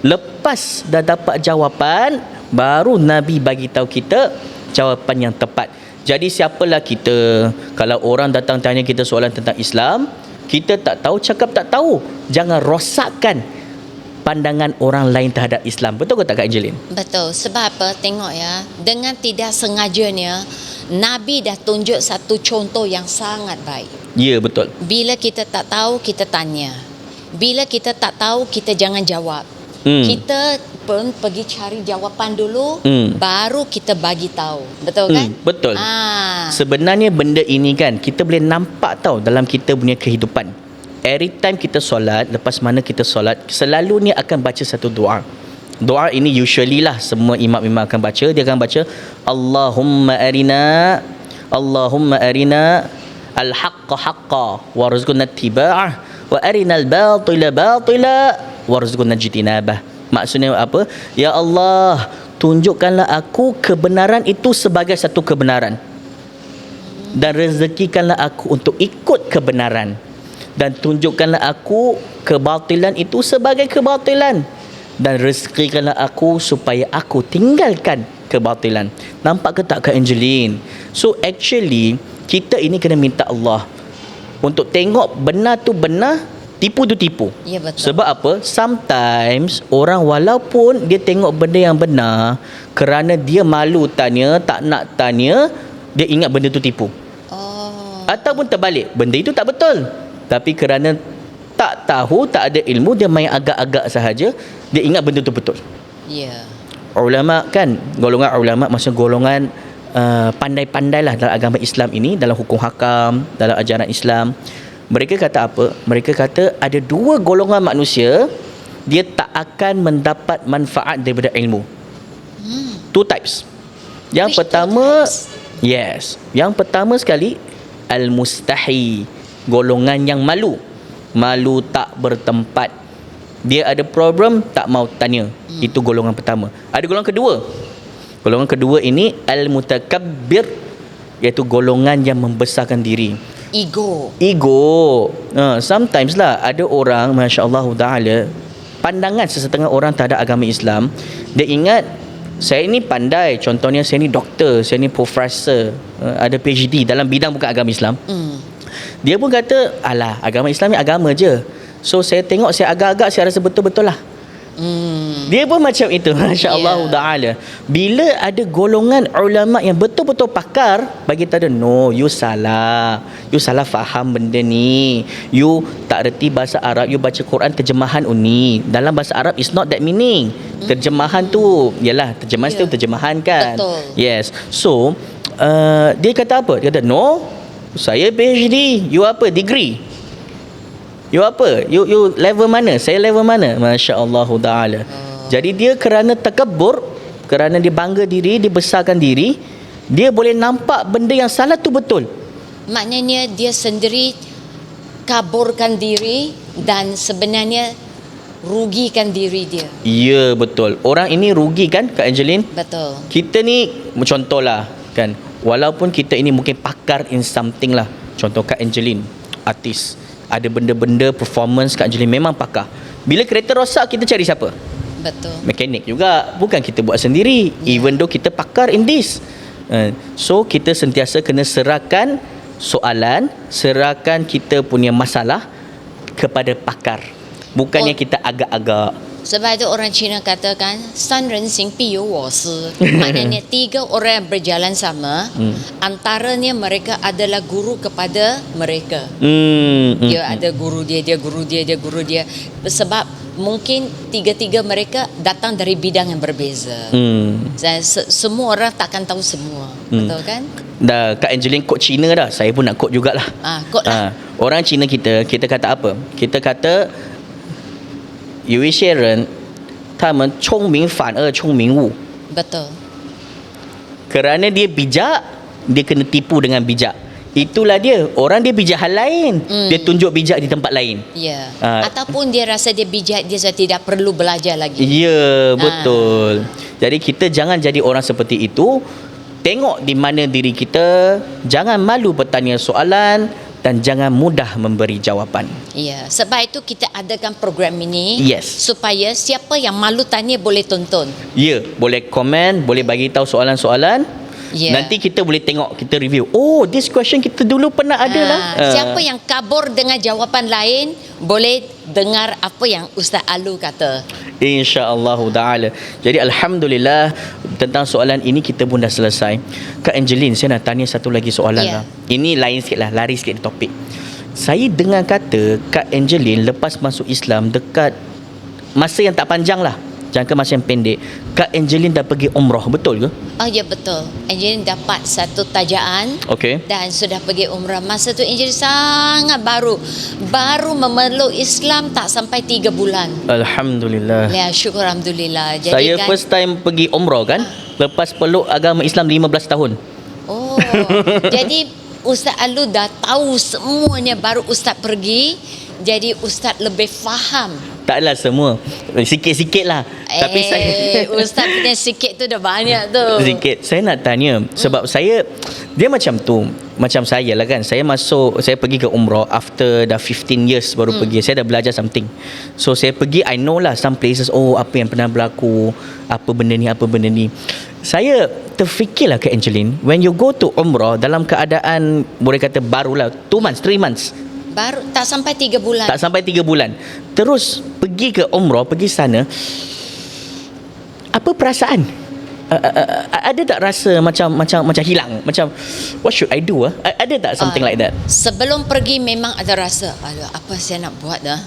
Lepas dah dapat jawapan, baru Nabi bagi tahu kita jawapan yang tepat. Jadi siapalah kita, kalau orang datang tanya kita soalan tentang Islam, kita tak tahu, cakap tak tahu. Jangan rosakkan pandangan orang lain terhadap Islam. Betul ke tak Kak Angeline? Betul. Sebab apa? Tengok ya, dengan tidak sengajanya Nabi dah tunjuk satu contoh yang sangat baik. Ya, betul. Bila kita tak tahu, kita tanya. Bila kita tak tahu, kita jangan jawab. Kita pun pergi cari jawapan dulu, baru kita bagi tahu. Betul kan? Betul. Sebenarnya benda ini kan kita boleh nampak tahu dalam kita punya kehidupan. Every time kita solat, lepas mana kita solat, selalunya akan baca satu doa. Doa ini usually lah semua imam-imam akan baca. Dia akan baca Allahumma arina al-haqqa haqqa warzuqna ittiba'ah wa arina al-batila batila warzuqna ijtinabah. Maksudnya apa? Ya Allah, tunjukkanlah aku kebenaran itu sebagai satu kebenaran, dan rezekikanlah aku untuk ikut kebenaran, dan tunjukkanlah aku kebatilan itu sebagai kebatilan, dan rezekikanlah aku supaya aku tinggalkan kebatilan. Nampak ke tak Kak Angeline? So actually kita ini kena minta Allah untuk tengok benar tu benar, tipu tu tipu. Ya, betul. Sebab apa? Sometimes orang walaupun dia tengok benda yang benar, kerana dia malu tanya, tak nak tanya, dia ingat benda tu tipu. Ataupun terbalik, benda itu tak betul, tapi kerana tak tahu, tak ada ilmu, dia main agak-agak sahaja, dia ingat benda tu betul. Ya. Ulama kan, golongan ulama maksud golongan pandai-pandai lah dalam agama Islam ini, dalam hukum hakam, dalam ajaran Islam. Mereka kata apa? Mereka kata ada dua golongan manusia, dia tak akan mendapat manfaat daripada ilmu. Two types. Yang Which pertama, two types? yes, yang pertama sekali al-mustahi, golongan yang malu, malu tak bertempat. Dia ada problem, tak mau tanya. Itu golongan pertama. Ada golongan kedua. Golongan kedua ini al-mutakabbir, iaitu golongan yang membesarkan diri. Ego. Sometimes lah ada orang, masya-Allah taala, pandangan sesetengah orang terhadap agama Islam, dia ingat saya ni pandai, contohnya saya ni doktor, saya ni profesor, ada PhD dalam bidang bukan agama Islam. Dia pun kata, alah, agama Islam ni agama je. So saya tengok, saya agak-agak saya rasa betul-betul lah. Dia pun macam itu, masya-Allah taala. Bila ada golongan ulama yang betul-betul pakar bagi tahu, no, you salah faham benda ni, you tak reti bahasa Arab, you baca Quran terjemahan ni, dalam bahasa Arab is not that meaning. Terjemahan tu yalah, terjemahan tu terjemahan kan. Betul. Yes. So dia kata apa? Dia kata, no, saya PhD, you apa? Degree. You apa? You level mana? Saya level mana? Masya-Allah taala. Jadi dia kerana takabur, kerana dia bangga diri, dia besarkan diri, dia boleh nampak benda yang salah tu betul. Maknanya dia sendiri kaburkan diri dan sebenarnya rugikan diri dia. Ya, betul. Orang ini rugi kan, Kak Angeline? Betul. Kita ni contohlah kan, walaupun kita ini mungkin pakar in something lah. Contoh Kak Angeline, artis. Ada benda-benda performance Kak Angeline memang pakar. Bila kereta rosak, kita cari siapa? Betul. Mekanik juga. Bukan kita buat sendiri. Even though kita pakar in this. So kita sentiasa kena serahkan soalan, serahkan kita punya masalah kepada pakar. Bukannya kita agak-agak. Sebab itu orang Cina katakan san ren xing bi you wo si. Maknanya 3 orang yang berjalan sama, antaranya mereka adalah guru kepada mereka. Dia ada guru dia, dia guru dia, dia guru dia. Sebab mungkin 3-3 mereka datang dari bidang yang berbeza. Semua orang takkan tahu semua. Betul kan? Dah Kak Angeline quote Cina dah. Saya pun nak quote jugalah. Quote lah. Orang Cina kita kata apa? Kita kata 有一些人他们聪明反而聪明误. Betul. Kerana dia bijak, dia kena tipu dengan bijak. Itulah dia. Orang dia bijak hal lain, dia tunjuk bijak di tempat lain. Ya. Ataupun dia rasa dia bijak, dia sudah tidak perlu belajar lagi. Ya, betul. Jadi kita jangan jadi orang seperti itu. Tengok di mana diri kita, jangan malu bertanya soalan dan jangan mudah memberi jawapan. Ya, sebab itu kita adakan program ini. Yes. Supaya siapa yang malu tanya boleh tonton. Ya, boleh komen, boleh bagi tahu soalan-soalan. Yeah. Nanti kita boleh tengok, kita review. Oh, this question kita dulu pernah ada lah. Siapa yang kabur dengan jawapan lain, boleh dengar apa yang Ustaz Alu kata. InsyaAllah ta'ala. Jadi Alhamdulillah, tentang soalan ini kita pun dah selesai. Kak Angeline, saya nak tanya satu lagi soalan lah. Ini lain sikit lah, lari sikit topik. Saya dengar kata Kak Angeline lepas masuk Islam, dekat masa yang tak panjang lah, jangka masa yang pendek, Kak Angeline dah pergi umrah, betul ke? Oh ya, betul. Angeline dapat satu tajaan. Okey. Dan sudah pergi umrah. Masa tu Angeline sangat baru memeluk Islam tak sampai 3 bulan. Alhamdulillah. Ya, syukur Alhamdulillah. Jadi Saya kan, first time pergi umrah kan, lepas peluk agama Islam 15 tahun. Oh, jadi Ustaz Alu dah tahu semuanya, baru Ustaz pergi. Jadi Ustaz lebih faham. Taklah semua, sikit-sikit lah. Tapi saya Ustaz punya sikit tu dah banyak tu. Sikit. Saya nak tanya, sebab saya, dia macam tu, macam saya lah kan. Saya pergi ke umrah after dah 15 years baru pergi. Saya dah belajar something. So saya pergi, I know lah some places, oh apa yang pernah berlaku, apa benda ni. Saya terfikirlah ke Angeline, when you go to umrah dalam keadaan boleh kata barulah 2 months, 3 months, baru tak sampai 3 bulan. tak sampai 3 bulan, terus pergi ke umrah, pergi sana, apa perasaan? Ada tak rasa macam hilang, macam what should I do? Ada tak something like that? Sebelum pergi memang ada rasa, aduh, apa saya nak buat dah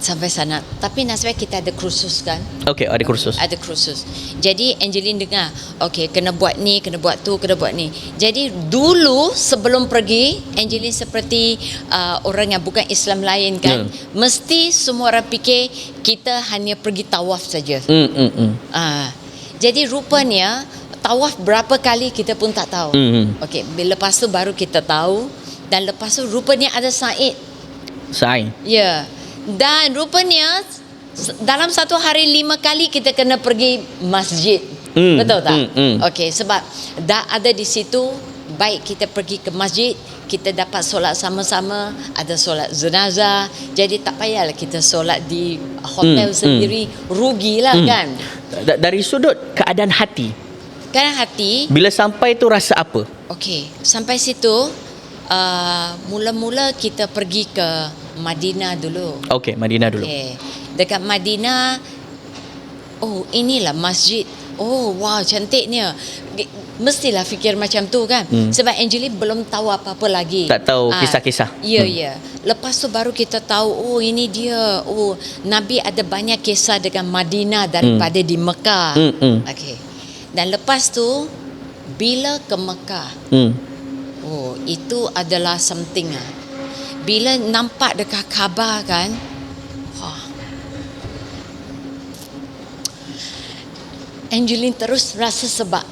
sampai sana. Tapi nasib baik kita ada kursus kan. Okey, ada kursus. Ada kursus. Jadi Angeline dengar, okey, kena buat ni, kena buat tu, kena buat ni. Jadi dulu sebelum pergi, Angeline seperti orang yang bukan Islam lain kan. Mesti semua orang fikir kita hanya pergi tawaf saja. Jadi rupanya tawaf berapa kali kita pun tak tahu. Okey, lepas tu baru kita tahu. Dan lepas tu rupanya ada sa'i. Sa'i. Ya. Dan rupanya dalam satu hari 5 kali kita kena pergi masjid. Betul tak? Okey, sebab dah ada di situ baik kita pergi ke masjid, kita dapat solat sama-sama, ada solat jenazah, jadi tak payahlah kita solat di hotel sendiri, rugilah kan. Dari sudut keadaan hati, Kan hati, bila sampai tu rasa apa? okey, sampai situ mula-mula kita pergi ke Madinah dulu. Okey, Madinah dulu. Okey. Dekat Madinah, oh inilah masjid. Oh wow, cantiknya. Mestilah fikir macam tu kan. Sebab Angeline belum tahu apa-apa lagi. Tak tahu kisah-kisah. Ya, ya. Lepas tu baru kita tahu, oh ini dia. Oh, Nabi ada banyak kisah dengan Madinah daripada di Mekah. Okey. Dan lepas tu bila ke Mekah, oh itu adalah something lah. Bila nampak dekat khabar kan, Angeline terus rasa sebab,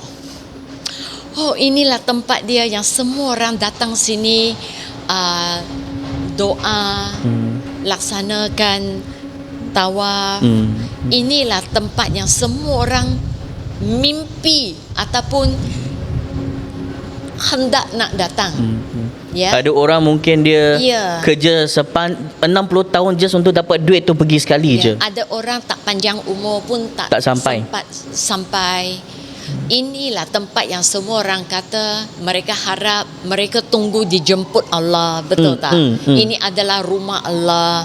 oh inilah tempat dia yang semua orang datang sini doa, laksanakan tawaf. Inilah tempat yang semua orang mimpi ataupun hendak nak datang. Ya. Ada orang mungkin dia Ya. kerja 60 tahun just untuk dapat duit tu pergi sekali je. Ada orang tak panjang umur pun tak sampai. sempat sampai. Inilah tempat yang semua orang kata mereka harap, mereka tunggu dijemput Allah. Betul tak? Ini adalah rumah Allah.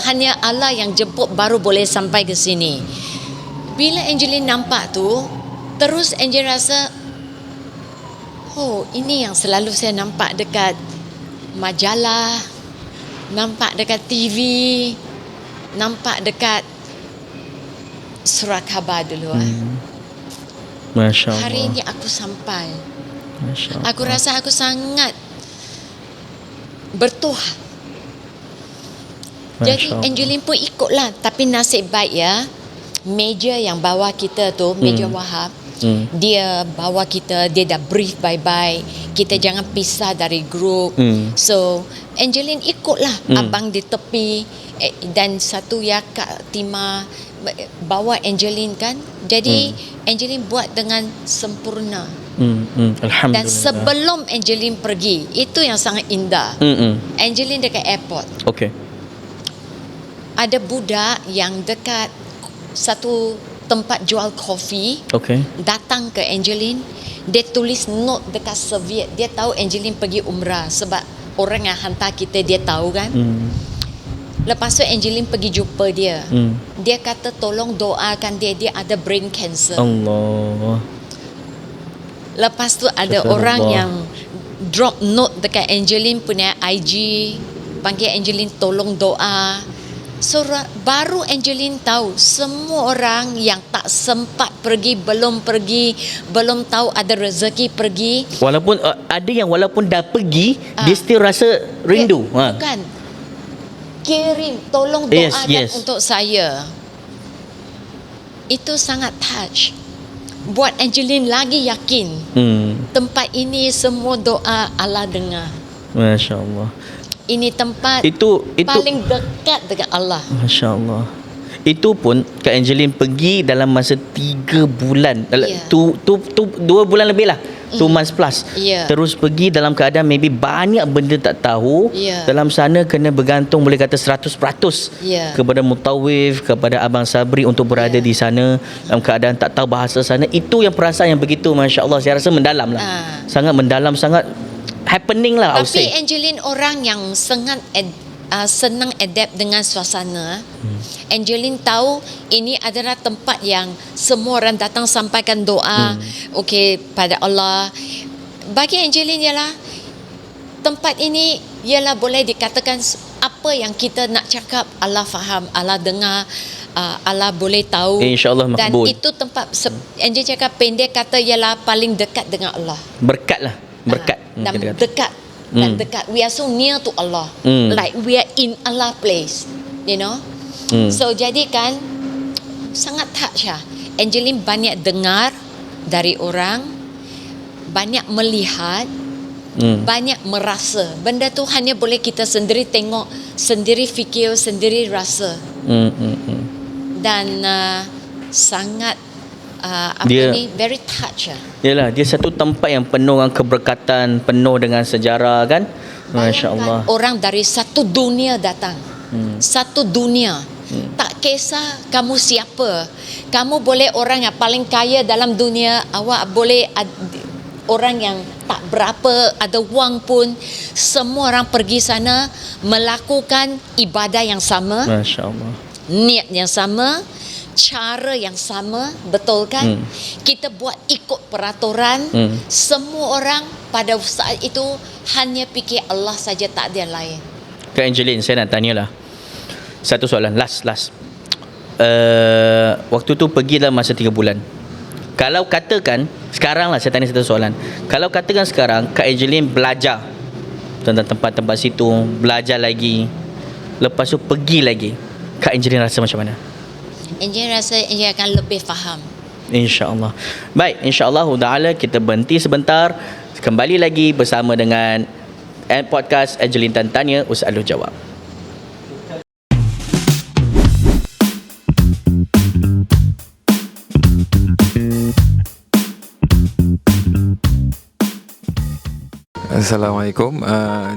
Hanya Allah yang jemput baru boleh sampai ke sini. Bila Angeline nampak tu, terus Angeline rasa, oh ini yang selalu saya nampak dekat majalah, nampak dekat TV, nampak dekat surat khabar dulu. Masya Allah. Hari ini aku sampai. Masya Allah. Aku rasa aku sangat bertuah. Jadi Masya Allah. Angeline pun ikutlah. Tapi nasib baik ya, meja yang bawa kita tu, meja Wahab, dia bawa kita, dia dah brief bye-bye, kita jangan pisah dari grup. So Angeline ikutlah abang di tepi, dan satu ya Kak Tima bawa Angeline kan. Jadi Angeline buat dengan sempurna. Alhamdulillah. Dan sebelum Angeline pergi, itu yang sangat indah. Angeline dekat airport, Okey. ada budak yang dekat satu tempat jual kopi, Okey. datang ke Angeline, dia tulis note dekat serviette. Dia tahu Angeline pergi umrah sebab orang yang hantar kita dia tahu kan. Lepas tu Angeline pergi jumpa dia. Dia kata tolong doakan dia, dia ada brain cancer. Allah. Lepas tu ada Subhanallah. orang yang drop note dekat Angeline punya IG, panggil Angeline tolong doa. So baru Angeline tahu, semua orang yang tak sempat pergi, belum tahu ada rezeki pergi. Walaupun ada yang walaupun dah pergi, dia still rasa rindu. Bukan, kirim, tolong Yes, doakan yes. untuk saya. Itu sangat touch, buat Angeline lagi yakin tempat ini semua doa Allah dengar. Masya Allah. Ini tempat Itu paling dekat dengan Allah. Masya Allah. Itu pun Kak Angeline pergi dalam masa 3 bulan. Ya. 2 bulan lebih lah. 2 months plus. Ya. Terus pergi dalam keadaan maybe banyak benda tak tahu. Ya. Dalam sana kena bergantung boleh kata 100% Ya. kepada mutawif, kepada Abang Sabri untuk berada Ya. di sana dalam keadaan tak tahu bahasa sana. Itu yang perasaan yang begitu, Masya Allah. Saya rasa mendalam lah. Sangat mendalam, sangat happening lah. I would Tapi say. Angeline orang yang sangat senang adapt dengan suasana. Angeline tahu ini adalah tempat yang semua orang datang sampaikan doa okey pada Allah. Bagi Angeline ialah tempat ini ialah boleh dikatakan apa yang kita nak cakap Allah faham, Allah dengar, Allah boleh tahu. InsyaAllah Dan makbul. itu tempat Angeline cakap pendek kata ialah paling dekat dengan Allah. Berkat lah. Berkat. Dan kita kata. dekat dan dekat, we are so near to Allah, like we are in Allah place, you know. So jadi kan sangat touch lah. Angeline banyak dengar dari orang, banyak melihat, banyak merasa. Benda tu hanya boleh kita sendiri tengok, sendiri fikir, sendiri rasa. Dan sangat Dia- very touch. Yalah, dia satu tempat yang penuh dengan keberkatan, penuh dengan sejarah kan. Masya-Allah. Orang dari satu dunia datang. Satu dunia. Tak kisah kamu siapa. Kamu boleh orang yang paling kaya dalam dunia, awak boleh orang yang tak berapa ada wang pun, semua orang pergi sana melakukan ibadah yang sama, Masya-Allah. niat yang sama, cara yang sama, betul kan? Kita buat ikut peraturan. Semua orang pada saat itu hanya fikir Allah saja, tak ada yang lain. Kak Angeline, saya nak tanyalah satu soalan last. Waktu tu pergi dalam masa 3 bulan. Kalau katakan sekarang lah, saya tanya satu soalan. Kalau katakan sekarang Kak Angeline belajar tentang tempat-tempat situ, belajar lagi, lepas tu pergi lagi, Kak Angeline rasa macam mana? Angeline rasa Angeline akan lebih faham. InsyaAllah. Baik, insyaAllah ta'ala kita berhenti sebentar. Kembali lagi bersama dengan podcast Angeline Tan Tanya, Ustaz Adlu Jawab. Assalamualaikum.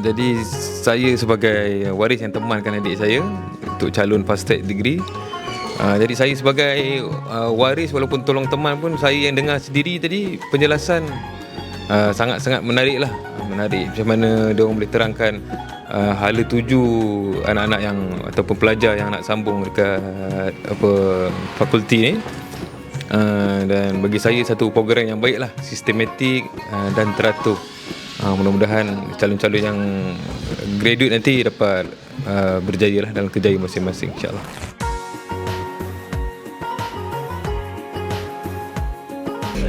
Jadi saya sebagai waris yang temankan adik saya untuk calon fast track degree. Jadi saya sebagai waris walaupun tolong teman pun, saya yang dengar sendiri tadi penjelasan sangat-sangat menarik lah. Menarik macam mana dia orang boleh terangkan hala tuju anak-anak yang ataupun pelajar yang nak sambung dekat fakulti ni. Dan bagi saya satu program yang baik lah, sistematik dan teratur. Mudah-mudahan calon-calon yang graduate nanti dapat berjaya lah dalam kerjaya masing-masing, insyaAllah.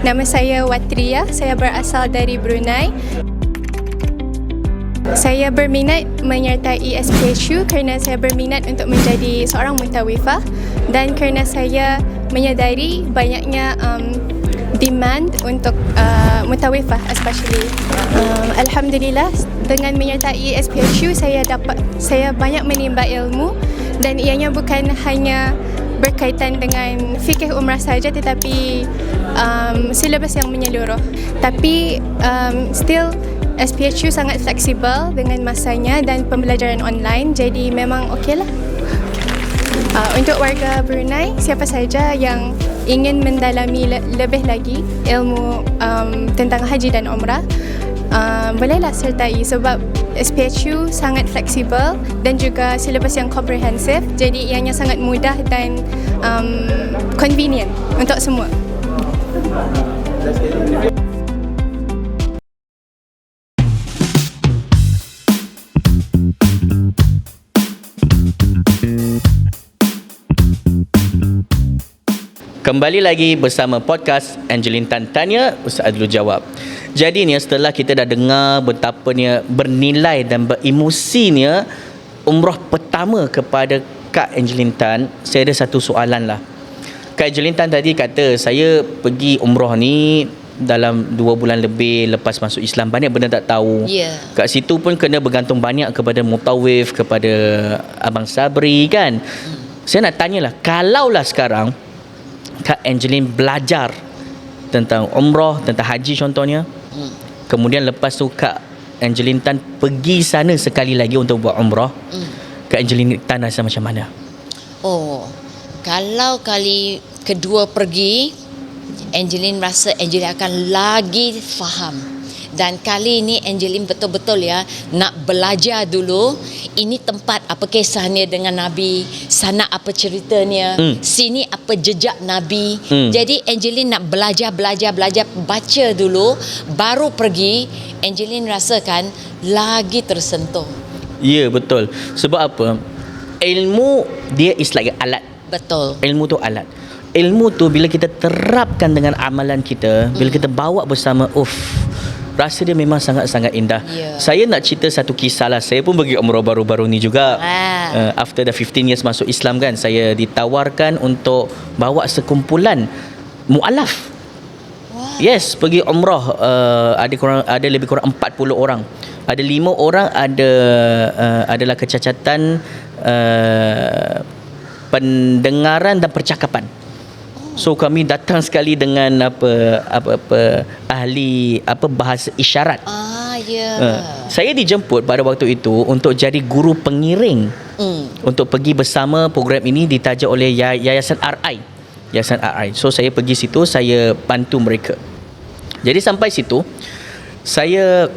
Nama saya Watria, saya berasal dari Brunei. Saya berminat menyertai SPSU kerana saya berminat untuk menjadi seorang muntawifah, dan kerana saya menyadari banyaknya demand untuk muntawifah especially. Alhamdulillah, dengan menyertai SPSU saya banyak menimba ilmu, dan ianya bukan hanya berkaitan dengan fikih umrah saja, tetapi silabus yang menyeluruh. Tapi still SPSU sangat fleksibel dengan masanya dan pembelajaran online, jadi memang okey lah. Untuk warga Brunei, siapa saja yang ingin mendalami lebih lagi ilmu tentang haji dan umrah, bolehlah sertai, sebab SPSU sangat fleksibel dan juga silabus yang komprehensif, jadi ianya sangat mudah dan convenient untuk semua. Kembali lagi bersama podcast Angeline Tan Tanya, Ustaz Adlu Jawab. Jadi ni setelah kita dah dengar betapa ni bernilai dan beremosinya umrah pertama kepada Kak Angeline Tan, saya ada satu soalan lah. Kak Angeline Tan tadi kata saya pergi umrah ni dalam 2 bulan lebih lepas masuk Islam, banyak benda tak tahu. Kat situ pun kena bergantung banyak kepada mutawif, kepada Abang Sabri kan. Saya nak tanyalah, kalaulah sekarang Kak Angeline belajar tentang umrah, tentang haji contohnya, kemudian lepas tu Kak Angeline Tan pergi sana sekali lagi untuk buat umrah, Kak Angeline Tan rasa macam mana? Oh, kalau kali kedua pergi, Angeline rasa Angeline akan lagi faham. Dan kali ini Angeline betul-betul ya nak belajar dulu. Ini tempat apa kisahnya dengan Nabi, sana apa ceritanya, sini apa jejak Nabi. Jadi Angeline nak belajar, baca dulu, baru pergi. Angeline rasakan lagi tersentuh. Ya, betul. Sebab apa? Ilmu dia is like alat. Betul. Ilmu tu alat. Ilmu tu bila kita terapkan dengan amalan kita, bila kita bawa bersama, rasa dia memang sangat-sangat indah. Saya nak cerita satu kisah lah. Saya pun pergi umrah baru-baru ni juga. After the 15 years masuk Islam kan, saya ditawarkan untuk bawa sekumpulan mu'alaf. Yes, pergi umrah. Ada lebih kurang 40 orang. Ada 5 orang adalah kecacatan pendengaran dan percakapan. So kami datang sekali dengan apa ahli bahasa isyarat. Saya dijemput pada waktu itu untuk jadi guru pengiring untuk pergi bersama program ini ditaja oleh Yayasan RI. Yayasan RI. So saya pergi situ, saya bantu mereka. Jadi sampai situ saya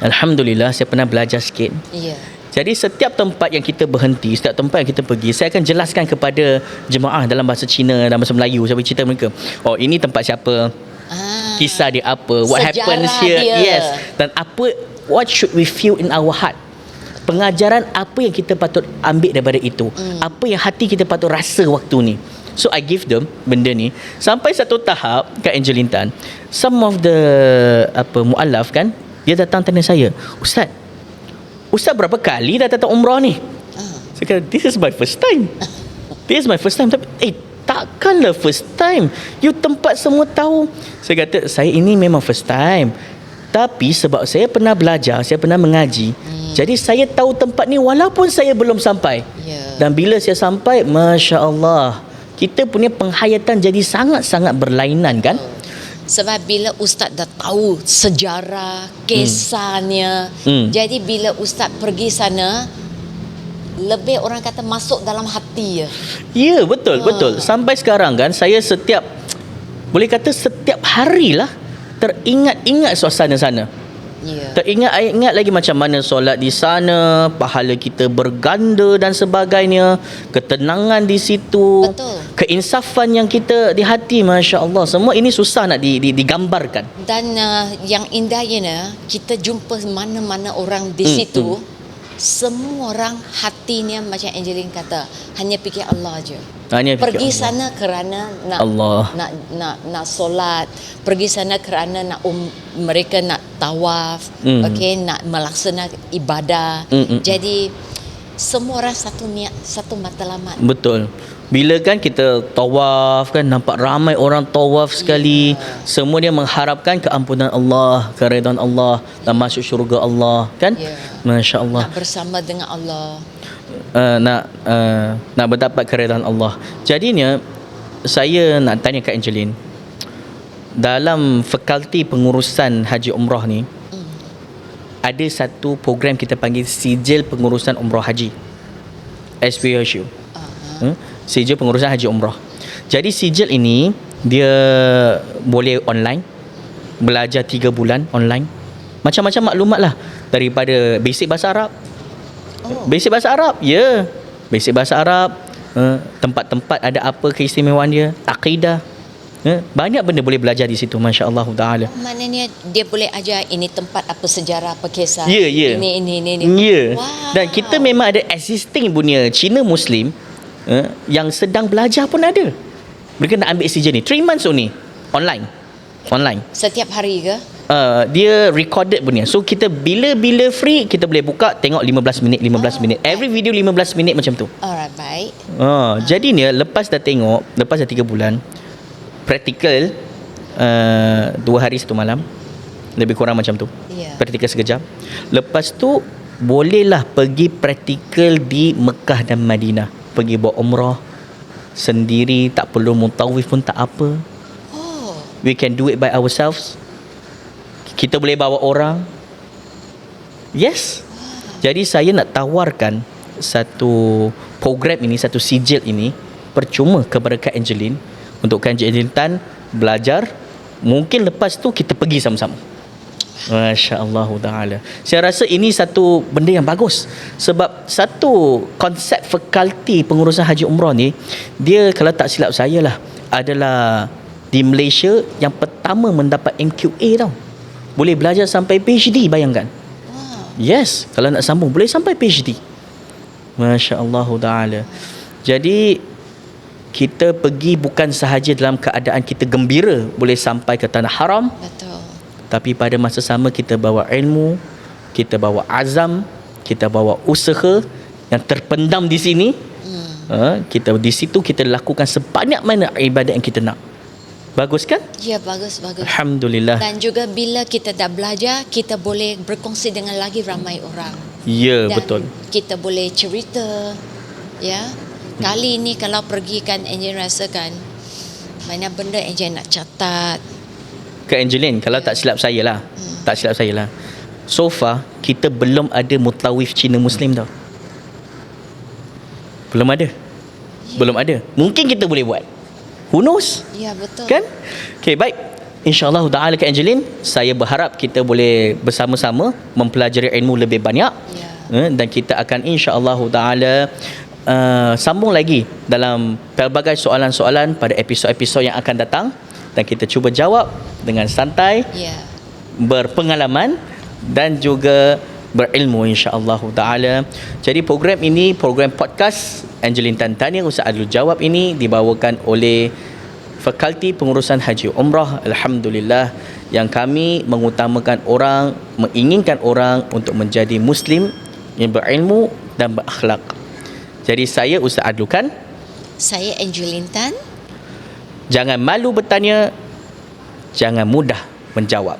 alhamdulillah saya pernah belajar sikit. Jadi setiap tempat yang kita berhenti, setiap tempat yang kita pergi, saya akan jelaskan kepada jemaah dalam bahasa Cina, dalam bahasa Melayu. Saya bercerita mereka, oh ini tempat siapa, kisah dia apa, what happens here, yes, dan what should we feel in our heart. Pengajaran apa yang kita patut ambil daripada itu, apa yang hati kita patut rasa waktu ni. So I give them benda ni sampai satu tahap kat Angeline Tan, some of the mu'alaf kan, dia datang tanya saya, Ustaz berapa kali dah datang umrah ni? Saya kata, this is my first time. This is my first time. Tapi takkanlah first time, you tempat semua tahu. Saya kata, saya ini memang first time, tapi sebab saya pernah belajar, saya pernah mengaji, jadi saya tahu tempat ni walaupun saya belum sampai. Dan bila saya sampai, Masya Allah, kita punya penghayatan jadi sangat-sangat berlainan kan. Sebab bila Ustaz dah tahu sejarah, kisahnya, jadi bila Ustaz pergi sana, lebih orang kata masuk dalam hati. Ya, betul. Sampai sekarang kan, saya boleh kata setiap hari lah teringat-ingat suasana sana. Teringat lagi macam mana solat di sana, pahala kita berganda dan sebagainya, ketenangan di situ, keinsafan yang kita di hati, Masya Allah. Semua ini susah nak digambarkan. Dan yang indahnya, kita jumpa mana-mana orang di situ, semua orang hatinya macam Angeline kata, hanya fikir Allah je. Pergi sana kerana nak Allah, nak solat, pergi sana kerana nak mereka nak tawaf, nak melaksanakan ibadah. Jadi semua orang satu niat, satu matlamat. Betul. Bila kan kita tawaf kan, nampak ramai orang tawaf sekali, semua dia mengharapkan keampunan Allah, keridhaan Allah, dan masuk syurga Allah kan. Masya Allah. Nak bersama dengan Allah. Nak mendapat keridhaan Allah. Jadinya saya nak tanya Kak Angeline, dalam fakulti pengurusan haji umrah ni, ada satu program kita panggil Sijil Pengurusan Umrah Haji, SPHU. Sijil Pengurusan Haji Umrah. Jadi sijil ini dia boleh online, belajar 3 bulan online, macam-macam maklumat lah, daripada basic bahasa Arab. Basic bahasa Arab, basic bahasa Arab, tempat-tempat ada apa keistimewaan dia, akidah, banyak benda boleh belajar di situ, Masya Allah Ta'ala. Maknanya dia boleh ajar ini tempat apa, sejarah apa, kisah, ini. Wow. Dan kita memang ada existing punya Cina Muslim yang sedang belajar pun ada. Mereka nak ambil sijil ni 3 months only, online. Setiap hari ke? Dia recorded punya. So kita bila free, kita boleh buka, tengok 15 minit. Every video 15 minit macam tu. Alright, baik. Jadinya lepas dah 3 bulan praktikal, 2 hari 1 malam, lebih kurang macam tu. Praktikal sekejap. Lepas tu bolehlah pergi praktikal di Mekah dan Madinah, pergi buat umrah sendiri, tak perlu mutawif pun tak apa. We can do it by ourselves. Kita boleh bawa orang. Yes. Jadi saya nak tawarkan satu program ini, satu sijil ini percuma kepada Kak Angeline, untuk Kak Angeline Tan belajar. Mungkin lepas tu kita pergi sama-sama. Masya Allah Ta'ala. Saya rasa ini satu benda yang bagus. Sebab satu konsep fakulti pengurusan haji umrah ni, dia kalau tak silap saya lah, adalah di Malaysia yang pertama mendapat MQA tau. Boleh belajar sampai PhD, bayangkan. Yes, kalau nak sambung boleh sampai PhD. Masya Allah Ta'ala. Jadi kita pergi bukan sahaja dalam keadaan kita gembira boleh sampai ke tanah haram. Betul. Tapi pada masa sama kita bawa ilmu, kita bawa azam, kita bawa usaha yang terpendam di sini. Kita di situ kita lakukan sebanyak mana ibadat yang kita nak. Bagus kan? Ya, bagus. Alhamdulillah. Dan juga bila kita dah belajar, kita boleh berkongsi dengan lagi ramai orang. Ya, dan betul. Kita boleh cerita. Ya. Kali ini kalau pergi kan, Angeline rasakan Banyak benda Angel nak catat. Ke Angeline, kalau tak silap saya lah. Tak silap saya lah. So far, kita belum ada mutawif Cina Muslim tau. Belum ada. Belum ada. Mungkin kita boleh buat. Who knows? Ya, betul. Kan? Okay, baik. InsyaAllah ta'ala Kak Angeline, saya berharap kita boleh bersama-sama mempelajari ilmu lebih banyak. Ya. Dan kita akan insyaAllah ta'ala sambung lagi dalam pelbagai soalan-soalan pada episod-episod yang akan datang. Dan kita cuba jawab dengan santai, Ya. berpengalaman dan juga berilmu insya-Allah taala. Jadi program ini, program podcast Angeline Tan Tanya Ustaz Adlul Jawab ini dibawakan oleh Fakulti Pengurusan Haji Umrah. Alhamdulillah, yang kami mengutamakan orang, menginginkan orang untuk menjadi Muslim yang berilmu dan berakhlak. Jadi saya Ustaz Adlul Kan. Saya Angeline Tan. Jangan malu bertanya, jangan mudah menjawab.